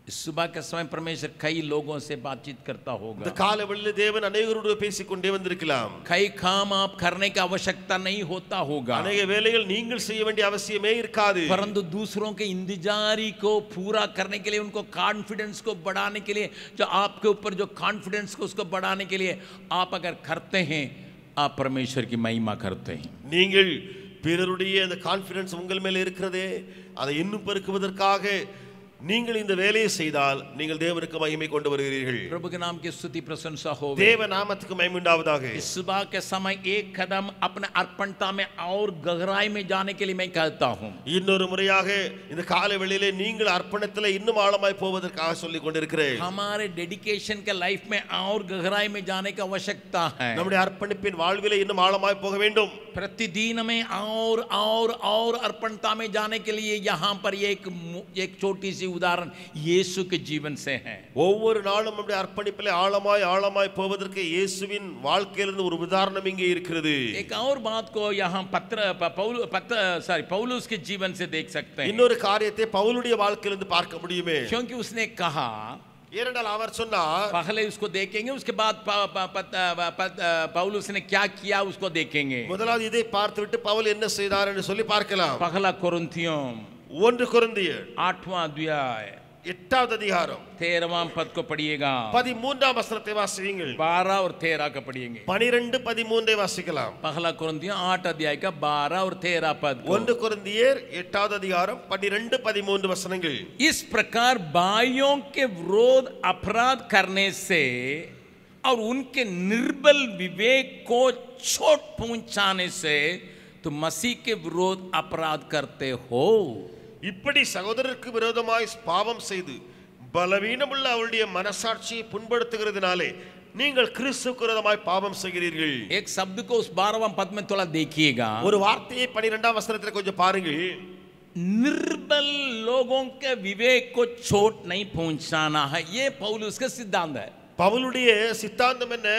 इस सुबह के समय परमेश्वर कई लोगों से बातचीत करता இந்த होगा. காலைவெளியிலே தேவன் அநேகரோடு பேசிக்கொண்டே வந்திருக்கலாம். कई काम आप करने की आवश्यकता नहीं होता होगा, அநேக வேலைகள் நீங்கள் செய்ய வேண்டிய அவசியமே இருக்காது. परंतु दूसरों के इंतजारी को पूरा करने के लिए, उनको कॉन्फिडेंस को बढ़ाने के लिए, जो आपके ऊपर जो कॉन्फिडेंस को उसको बढ़ाने के लिए आप अगर करते हैं, आप परमेश्वर की महिमा करते हैं. நீங்கள் பிறருடைய அந்த கான்ஃபிடன்ஸ் உங்கள் மேல இருக்கிறதே, அதை இன்னும் பெருக்குவதற்காக நீங்கள் இந்த வேலையை செய்தால் நீங்கள் தேவனுக்கு மகிமை கொண்டு வருகிறீர்கள். प्रभु के नाम की स्तुति प्रशंसा हो. தேவ நாமத்துக்கு மகிமை உண்டாவதாக. इस सुबह के समय एक कदम अपने अर्पणता में और गहराई में जाने के लिए मैं कहता हूं. இன்னொரு முறையாக இந்த காலை வேளையிலே நீங்கள் அர்ப்பணத்திலே இன்னும் ஆழமாய் போவதற்காக சொல்லிக் கொண்டிருக்கிறேன். हमारे डेडिकेशन के लाइफ में और गहराई में जाने की आवश्यकता है. நம்முடைய அர்ப்பணிப்பின் வாழ்விலே இன்னும் ஆழமாய் போக வேண்டும். प्रतिदिन में और अर्पणता में जाने के लिए यहाँ पर एक छोटी सी उदाहरण यीशु के जीवन से है. ஒவ்வொரு நாளும் நம்முடைய அர்ப்பணிப்பிலே ஆழமாய் போவதற்கு இயேசுவின் வாழ்க்கையிலிருந்து ஒரு உதாரணம் இங்கே இருக்கிறது. एक और बात को यहाँ पौलुस के जीवन से देख सकते हैं. இன்னொரு காரியத்தை பவுலுடைய வாழ்க்கையிலிருந்து பார்க்க முடியுமே. क्योंकि उसने कहा, ஏனென்றால் அவர் சொன்னார், पहले उसको देखेंगे, उसके बाद पौलुस ने क्या किया उसको देखेंगे. முதலாவது இதை பார்த்துவிட்டு பவுல் என்ன செய்தார் என்று சொல்லி பார்க்கலாம். पहला कोरिन्थियों 1 கொரிந்தியர் 8वां अध्याय 8வது அதிகாரம் 13वां पद को पढ़िएगा. 13ஆம் வசனத்தை வாசியுங்கள். 12 और 13 का पढ़िएंगे. 12 13 वासिக்கலாம். पहला कोरिन्थियों 8 अध्याय का 12 और 13 पद. 1 கொரிந்தியர் 8வது அதிகாரம் 12 13 वचनங்கள். इस प्रकार भाइयों के विरोध अपराध करने से और उनके निर्बल विवेक को चोट पहुंचाने से तो मसीह के विरोध अपराध करते हो. இப்படி சகோதரருக்கு விரோதமாய் பாவம் செய்து பலவீனமுள்ள அவருடைய மனசாட்சியை புண்படுத்துகிறதுனாலே நீங்கள் கிறிஸ்துவுக்கு விரோதமாய் பாவம் செய்கிறீர்கள். एक शब्द को उस 12वां पद में थोड़ा देखिएगा. ஒரு வார்த்தையை 12ஆம் வசனத்தில் கொஞ்சம் பாருங்கள். निर्बल लोगों के विवेक को चोट नहीं पहुंचाना है, ये पौलुस का सिद्धांत है. பவுலுடைய சித்தாந்தம் என்ன?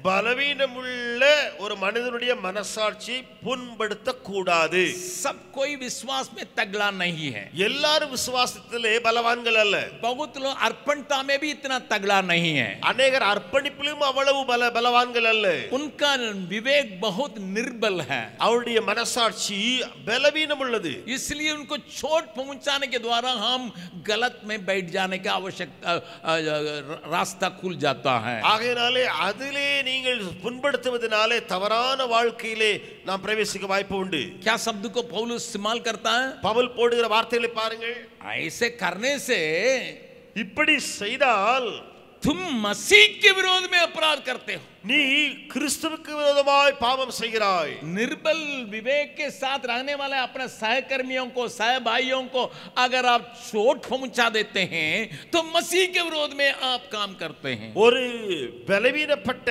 பலவீனமுள்ள ஒரு மனிதனுடைய மனசாட்சி புண்படுத்த கூடாது. सब कोई विश्वास में तगड़ा नहीं है. எல்லாரும் விசுவாசத்திலே பலவான்கள் அல்ல. बहुत लोग अर्पणता में भी इतना तगड़ा नहीं है. அநேகர் அர்ப்பணிப்பிலும் அவ்வளவு பலவான்கள் அல்ல. उनका विवेक बहुत निर्बल है. அவருடைய மனசாட்சி பலவீனம் உள்ளது. इसलिए उनको चोट पहुंचाने के द्वारा हम गलत में बैठ जाने का आवश्यकता रास्ता खुल जाता है. ஆகையாலே அதிலே நீங்கள் புண்படுத்துவதனாலே தவறான வாழ்க்கையிலே நாம் பிரவேசிக்க வாய்ப்பு உண்டு. क्या शब्द को पौलुस इस्तेमाल करता है? பவுல் போடுகிற வார்த்தைகளை பாருங்கள். ऐसे करने से இப்படி செய்தால் तुम मसीह के विरोध में अपराध करते हो. நீ கிறிஸ்துவுக்கு விரோதமாய் பாவம் செய்கிறாய். निर्बल विवेक के साथ रहने वाले अपने सहकर्मियों को, सह भाइयों को अगर आप चोट पहुंचा देते हैं तो मसीह के विरोध में आप काम करते हैं. ஒரு பலவீனப்பட்ட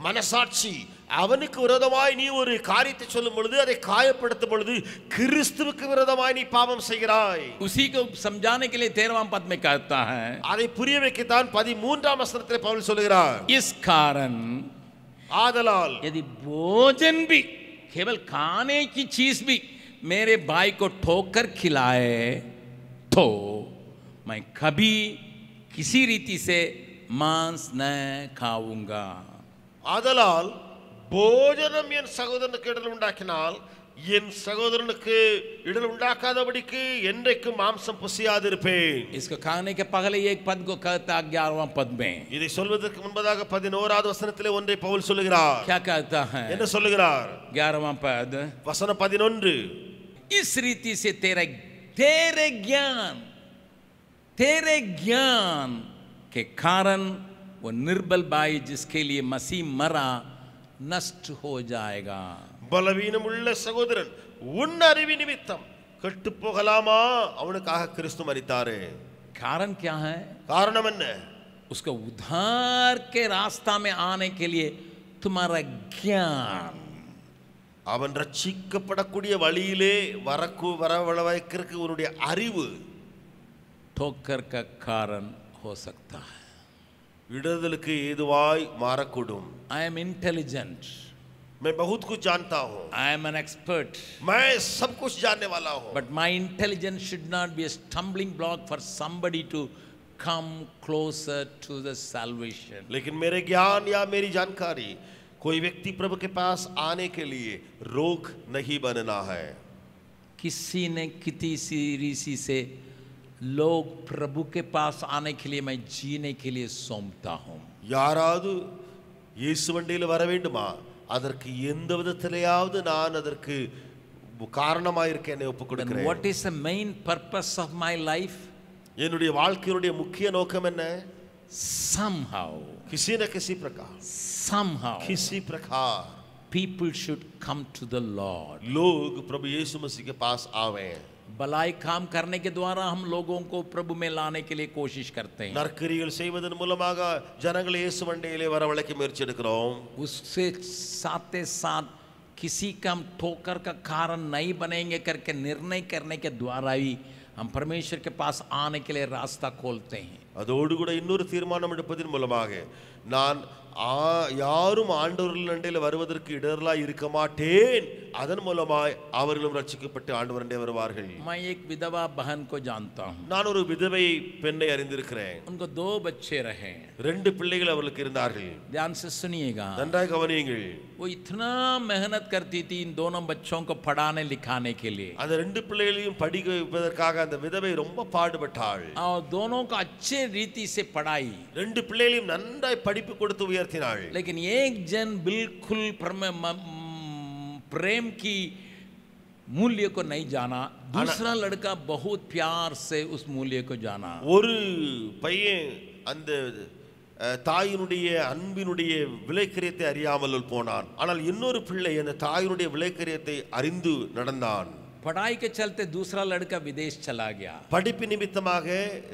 மனசாட்சி அவனுக்கு விரோதமாய் நீ ஒரு காரியத்தை சொல்லும் பொழுது, அதை காயப்படுத்தும் பொழுது கிறிஸ்துவுக்கு விரோதமாய் நீ பாவம் செய்கிறாய். उसी को समझाने के लिए 13वां पद में कहता है, அதை புரிய வைக்கத்தான் 13ஆம் வசனத்திலே பவுல் சொல்கிறார். इस कारण ஆதலால் यदि भोजन भी, केवल खाने की चीज भी मेरे भाई को ठोकर खिलाए तो मैं कभी किसी रीति से मांस न खाऊंगा. ஆதலால் போஜனம் என் சகோதரனுக்கு இடல் உண்டாக்கினால் என் சகோதரனுக்கு இடல் உண்டாக்காதபடிக்கு என்றைக்கும் மாம்சம் புசியாதிருப்பேன். इसको खाने के पहले एक पद को कहता 11वां पद में. இதை சொல்வதற்கு முன்பதாக 11வது வசனத்திலே ஒன்றை பவுல் சொல்லுகிறார். क्या कहता है? என்ன சொல்லுகிறார்? 11वां पद, வசனம் 11. इस रीति से तेरे ज्ञान के कारण वो निर्बल भाई जिसके लिए मसीह मरा नष्ट हो जाएगा. பலவீனமுள்ள சகோதரன் உன் அறிவு நிமித்தம் கெட்டு போகலாமா? அவனுக்காக கிறிஸ்து மரித்தாரே. कारण क्या है? காரணம் என்ன? उसको उद्धार के रास्ता में आने के लिए तुम्हारा ज्ञान, அவன் ரட்சிக்கப்படக்கூடிய வழியிலே வரவழைக்கிறதுக்கு உன்னுடைய அறிவு ठोकर का कारण हो सकता है. இடதலுக்கு ஏதுவாய் மாறக்கூடும். I am intelligent. मैं बहुत कुछ जानता हूँ. I am an expert. मैं सब कुछ जानने वाला हूँ. But my intelligence should not be a stumbling block for somebody to come closer to the salvation. लेकिन मेरे ज्ञान या मेरी जानकारी कोई व्यक्ति प्रभु के पास आने के लिए रोक नहीं बनना है. किसी ने किसी रीति से लोग प्रभु के पास आने के लिए मैं जीने के लिए सौंपता हूँ. யாராவது இயேசு வண்டியில் வர வேண்டுமா, அதற்கு எந்த விதத்திலேயாவது நான் அதற்கு காரணமாயிருக்க என்னை ஒப்புக் கொடுக்கிறேன். What is the main purpose of my life? என்னுடைய வாழ்க்கையினுடைய முக்கிய நோக்கம் என்ன? Somehow, किसी न किसी प्रकार, somehow किसी प्रकार people should come to the Lord. लोग प्रभु यीशु मसीह के पास आवे. भलाई काम करने के द्वारा हम लोगों को प्रभु में लाने के लिए कोशिश करते हैं. நற்கிரிகள் செய்வதன் மூலமாக ஜனங்களை இயேசு வண்டியிலே வரவழைக்க முயற்சி எடுக்கிறோம். उससे साथ साथ किसी का हम ठोकर का कारण नहीं बनेंगे करके निर्णय करने के द्वारा ही हम परमेश्वर के पास आने के लिए रास्ता खोलते हैं. அதோடு கூட இன்னொரு தீர்மானம் எடுப்பதன் மூலமாக நான் யாரும் ஆண்டவர்கள் அண்டையில் வருவதற்கு இடரலாய் இருக்க மாட்டேன், அதன் மூலமாய் அவர்களும் ரட்சிக்கப்பட்டு ஆண்டவர் அண்டை வருவார்கள். मैं एक विधवा बहन को जानता हूँ. நான் ஒரு விதவை பெண்ணை அறிந்திருக்கிறேன். उनको 2 बच्चे रहे. 2 பிள்ளைகள் அவர்களுக்கு இருந்தார்கள். ध्यान से सुनिएगा. நன்றாக கவனியுங்கள். वो इतना मेहनत करती थी इन दोनों बच्चों को पढ़ाने लिखाने के लिए. அந்த 2 பிள்ளைகளையும் படிக்க வைப்பதற்காக அந்த விதவை ரொம்ப பாடுபட்டாள். और दोनों को अच्छे रीति से पढ़ाई. 2 பிள்ளைகளையும் நன்றாய் படிப்பு கொடுத்து உயர்த்தினாள். लेकिन एक जन बिल्कुल प्रेम की मूल्य को नहीं जाना, दूसरा लड़का बहुत प्यार से उस मूल्य को जाना. ஒரு பையன் அந்த தாயினுடைய அன்பினுடைய விலைக்கரியத்தை அறியாமல் போனான். ஆனால் இன்னொரு பிள்ளை அந்த தாயினுடைய விலைக்கரியத்தை அறிந்து நடந்தான். पढ़ाई के चलते दूसरा लड़का विदेश चला गया. படிப்பு நிமித்தமாக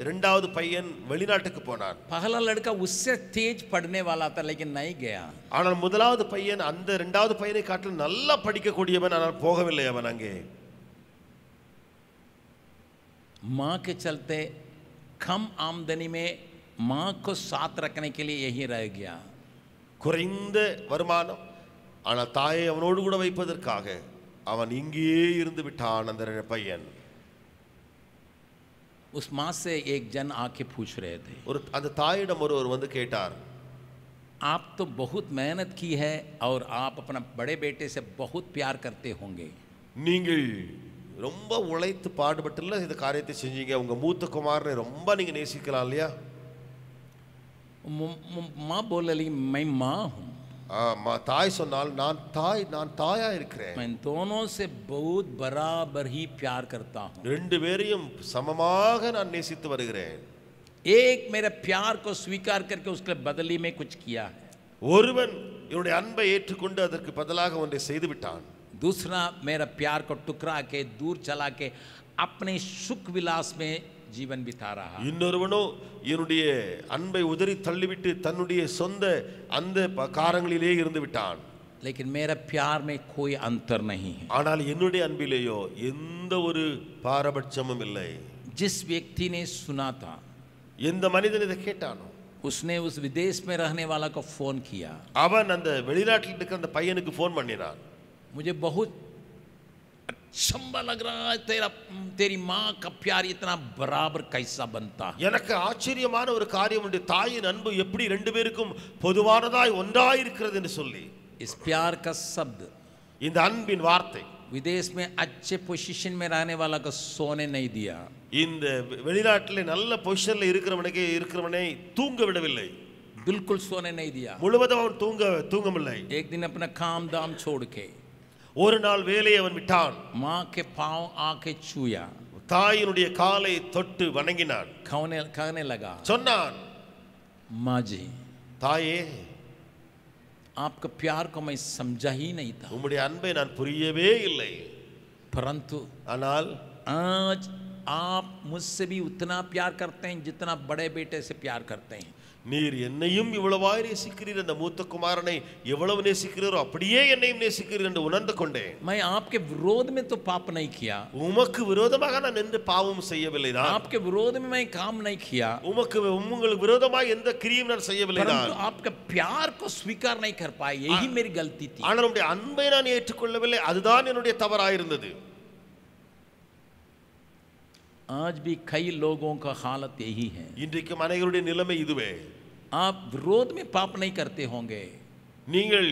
இரண்டாவது பையன் வெளிநாட்டுக்கு போனான். पहला लड़का उससे तेज पढ़ने वाला था लेकिन नहीं गया. ஆனால் முதலாவது பையன் அந்த இரண்டாவது பையனை காட்டிலும் நல்லா படிக்கக்கூடியவன், ஆனால் போகவில்லை அவன் அங்கே. माँ के चलते कम आमदनी में माँ को साथ रखने के लिए यही रह गया. குறைந்த வருமானம். ஆனால் தாயை அவனோடு கூட வைப்பதற்காக அவன் இங்கேயே இருந்து விட்டான் அந்த பையன். उस माँ से एक जन आके पूछ रहे थे, ஒரு அந்த தாயிடம் ஒருவர் வந்து கேட்டார், आप तो बहुत मेहनत की है और आप अपना बड़े बेटे से बहुत प्यार करते होंगे. நீங்கள் ரொம்ப உழைத்து பாடுபட்டுல இந்த காரியத்தை செஞ்சீங்க, உங்க மூத்த குமாரனை ரொம்ப நீங்க நேசிக்கலாம் இல்லையா? माँ बोल रही, मैं माँ हूँ. தாய் சொன்னால் நான் தாயா இருக்கிறேன். मैं दोनों से बहुत बराबर ही प्यार करता हूँ. ரெண்டு பேரையும் சமமாக நான் நேசித்து வருகிறேன். एक मेरे प्यार को स्वीकार करके उसके बदले में कुछ किया है. ஒருவன் என்னுடைய அன்பை ஏற்றுக்கொண்டு அதற்கு பதிலாக ஒன்றை செய்து விட்டான். दूसरा मेरा प्यार को टुकरा के दूर चला के अपने सुख विलास में जीवन बिता रहा. இன்னொருவனோ என்னுடைய அன்பை உதறி தள்ளிவிட்டு தன்னுடைய சொந்த அந்த காரங்களிலே இருந்து விட்டான். लेकिन मेरा प्यार में कोई अंतर नहीं है. ஆனால் என்னுடைய அன்பிலேயோ எந்த ஒரு பாரபட்சமும் இல்லை. जिस व्यक्ति ने सुना था, எந்த மனிதன் இதை கேட்டானோ उसने उस विदेश में रहने वाला को फोन किया. அவன் அந்த வெளிநாட்டில் இருக்கிற அந்த பையனுக்கு போன் பண்ணினான். मुझे बहुत अचंभा लग रहा है, तेरी माँ का प्यार इतना बराबर कैसा बनता है. எனக்கு ஆச்சரியமான ஒரு காரியம் உண்டு, தாயின் அன்பு எப்படி ரெண்டு பேருக்கும் பொதுவானதாய் ஒன்றாய் இருக்கிறது என்று சொல்லி. इस प्यार का शब्द, இந்த அன்பின் வார்த்தை विदेश में अच्छे पोजीशन में रहने वाला को सोने नहीं दिया. இந்த வெளிநாட்டிலே நல்ல பொசிஷன்ல இருக்கிறவனை தூங்க விடவில்லை. बिल्कुल सोने नहीं दिया. முழுவதும் அவன் தூங்கவில்லை. एक दिन अपना काम दाम छोड़ के ஒரு நாள் வேலையை அவன் விட்டான். माँ के पांव आके छुया, தாயினுடைய காலை தொட்டு வணங்கினான். कहने लगा, சொன்னான், माँ जी, தாயே, आपका प्यार को मैं समझा ही नहीं था, உம்முடைய அன்பை நான் புரியவே இல்லை. परंतु ஆனால் आज आप मुझसे भी उतना प्यार करते हैं जितना बड़े बेटे से प्यार करते हैं. நீர் என்னையும் இவ்வளவாய் நேசிக்கிறீர், அந்த மூத்த குமாரனை எவ்வளவு நேசிக்கிறீரோ அப்படியே என்னையும் நேசிக்கிறீர் என்று உணர்ந்து கொண்டேன். मैं आपके विरोध में तो पाप नहीं किया, உமக்கு விரோதமாக நான் எந்த பாவமும் செய்யவில்லை தான். आपके विरोध में मैं काम नहीं किया, உங்களுக்கு விரோதமாக எந்த கிரியையும் நான் செய்யவில்லை தான். परंतु आपके प्यार को स्वीकार नहीं कर पाए, यही मेरी गलती थी. ஆனால் உம்முடைய அன்பை நான் ஏற்றுக்கொள்ளவில்லை, அதுதான் என்னுடைய தவறாயிருந்தது. आज भी कई लोगों का हालत यही है. இன்றைக்கு அனைவருடைய நிலைமை இதுவே. आप विरोध में पाप नहीं करते होंगे, நீங்கள்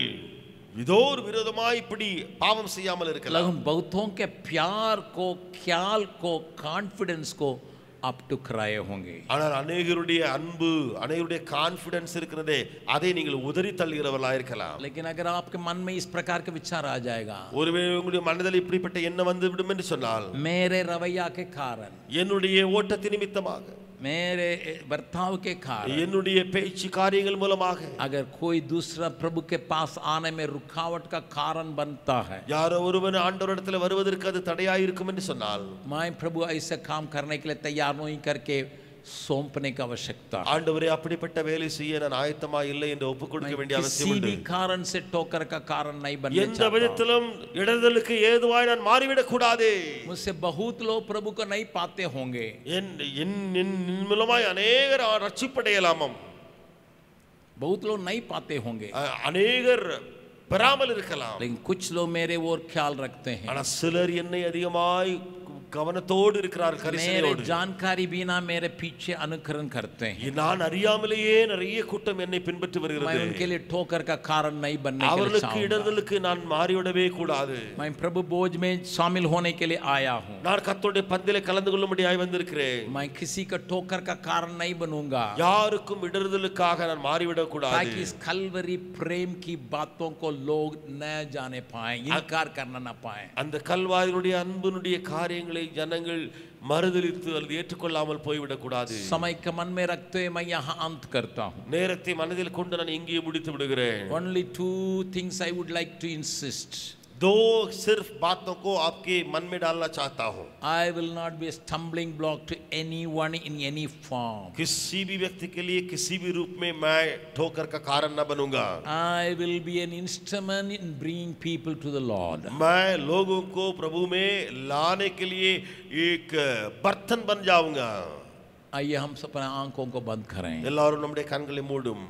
இதோ ஒரு விரோதமாய் இப்படி பாவம் செய்யாமல் இருக்கலாம். लेकिन बहुतों के प्यार को, ख्याल को, कॉन्फिडेंस को आप टुकराए होंगे. ஆனால் அநேகருடைய அன்பு, அநேகருடைய கான்ஃபிடன்ஸ் இருக்கிறதே, அதை நீங்கள் உதறி தள்ளுகிறவர்களாக இருக்கலாம். लेकिन अगर आपके मन में इस प्रकार का विचार आ जाएगा, ஒருவேளை உங்களுடைய மனதில் இப்படிப்பட்ட எண்ணம் வந்து விடும் என்று சொன்னால், मेरे रवैया के कारण, என்னுடைய ஓட்டத்தின் நிமித்தமாக, मेरे बर्ताव के कारण, என்னுடைய பேச்சு காரியங்கள் மூலமாக अगर कोई दूसरा प्रभु के पास आने में रुकावट का कारण बनता है, யாரோ ஒருவன் ஆண்டவரிடத்தில் வருவதற்கு அது தடையாக இருக்கும் என்று சொன்னால், मैं प्रभु ऐसे काम करने के लिए तैयार नहीं करके सौंपने की आवश्यकता. ஆண்டவரே அப்படிப்பட்ட வேலை செய்ய நான் ஆயத்தமா இல்லை என்று ஒப்புக் கொடுக்க வேண்டிய அவசியம் किसी உண்டு. भी कारण से ठोकर का कारण नहीं बनना எந்த चाहता. விதத்திலும் இடறுதலுக்கு ஏதுவாய் நான் மாறிவிடக் கூடாது. मुझसे बहुत लोग प्रभु को नहीं पाते होंगे, என் மூலமாய் அநேகர் ரட்சிப்படையலாமாம், बहुत लोग नहीं पाते होंगे, அநேகர் பெறாமல் இருக்கலாம். लेकिन कुछ लोग मेरे ओर ख्याल रखते हैं. ஆனா சிலர் என்னை அதிகமாய் கவனத்தோடு இருக்கிறார், मेरे கரிசனையோடு. जानकारी बिना मेरे पीछे अनुकरण करते हैं. நான் அறியாமலேயே நிறைய கூட்டம் என்னை பின்பற்றி मैं வருகிறது. उनके लिए ठोकर का कारण नहीं बनने के लिए அவர்களுக்கு चाहूंगा. இடறுதலுக்கு நான் மாறிவிடவே கூடாது. मैं प्रभु बोझ में शामिल होने के लिए आया हूँ. நான் கர்த்தருடைய பந்திலே கலந்து கொள்ளும்படியாய் வந்திருக்கிறேன். मैं किसी का ठोकर का कारण नहीं बनूंगा, யாருக்கும் இடறுதலுக்காக நான் மாறிவிடக் கூடாது. ताकि इस कलवरी प्रेम की बातों को लोग न जाने पाए, इनकार करना न पाए. அந்த கல்வாரினுடைய அன்பினுடைய காரியங்களை ஜனங்கள் மறுதலித்து அல்லது ஏற்றுக்கொள்ளாமல் போய்விடக் கூடாது. समय का मन में रखते हुए मैं यहाँ अंत करता हूँ. நேரத்தை மனதில் கொண்டு நான் இங்கே முடித்து விடுகிறேன். Only two things I would like to insist. दो सिर्फ बातों को आपके मन में डालना चाहता हूँ. I will not be a stumbling block to anyone in any form. किसी भी व्यक्ति के लिए किसी भी रूप में मैं ठोकर का कारण न बनूंगा. I will be an instrument in bringing people to the Lord. मैं लोगों को प्रभु में लाने के लिए एक बर्तन बन जाऊंगा. आइए हम सब अपने आंखों को बंद करें. எல்லாரும் நம்முடைய கண்களை மூடும்.